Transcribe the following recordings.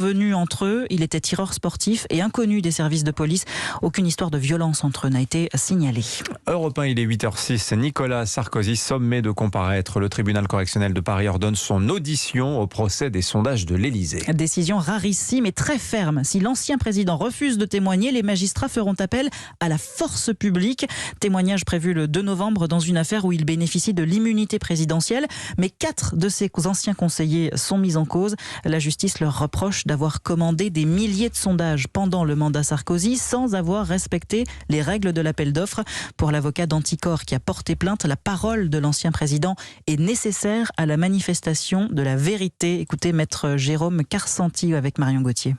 Venu entre eux, il était tireur sportif et inconnu des services de police. Aucune histoire de violence entre eux n'a été signalée. Europe 1, il est 8h06. Nicolas Sarkozy sommé de comparaître. Le tribunal correctionnel de Paris ordonne son audition au procès des sondages de l'Élysée. Décision rarissime et très ferme. Si l'ancien président refuse de témoigner, les magistrats feront appel à la force publique. Témoignage prévu le 2 novembre dans une affaire où il bénéficie de l'immunité présidentielle. Mais 4 de ses anciens conseillers sont mis en cause. La justice leur reproche d'avoir commandé des milliers de sondages pendant le mandat Sarkozy sans avoir respecté les règles de l'appel d'offres. Pour l'avocat d'Anticor qui a porté plainte, la parole de l'ancien président est nécessaire à la manifestation de la vérité. Écoutez maître Jérôme Carsanti avec Marion Gauthier.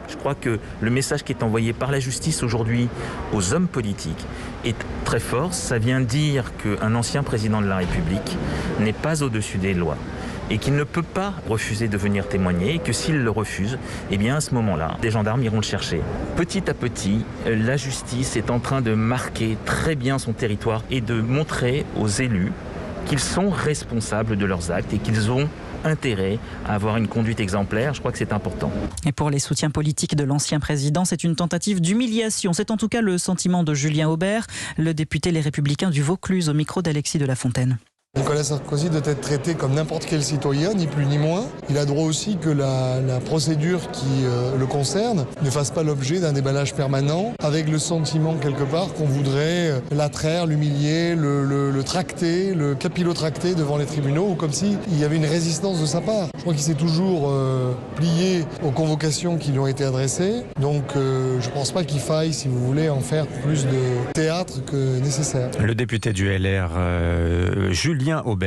Je crois que le message qui est envoyé par la justice aujourd'hui aux hommes politiques est très fort. Ça vient dire qu'un ancien président de la République n'est pas au-dessus des lois et qu'il ne peut pas refuser de venir témoigner et que s'il le refuse, eh bien à ce moment-là, des gendarmes iront le chercher. Petit à petit, la justice est en train de marquer très bien son territoire et de montrer aux élus qu'ils sont responsables de leurs actes et qu'ils ont intérêt à avoir une conduite exemplaire. Je crois que c'est important. Et pour les soutiens politiques de l'ancien président, c'est une tentative d'humiliation. C'est en tout cas le sentiment de Julien Aubert, le député Les Républicains du Vaucluse, au micro d'Alexis de La Fontaine. Nicolas Sarkozy doit être traité comme n'importe quel citoyen, ni plus ni moins. Il a droit aussi que la procédure qui le concerne ne fasse pas l'objet d'un déballage permanent, avec le sentiment quelque part qu'on voudrait l'attraire, l'humilier, le tracter, le capillotracter devant les tribunaux, ou comme s'il y avait une résistance de sa part. Je crois qu'il s'est toujours plié aux convocations qui lui ont été adressées. Donc je ne pense pas qu'il faille, si vous voulez, en faire plus de théâtre que nécessaire. Le député du LR, Julien Aubert.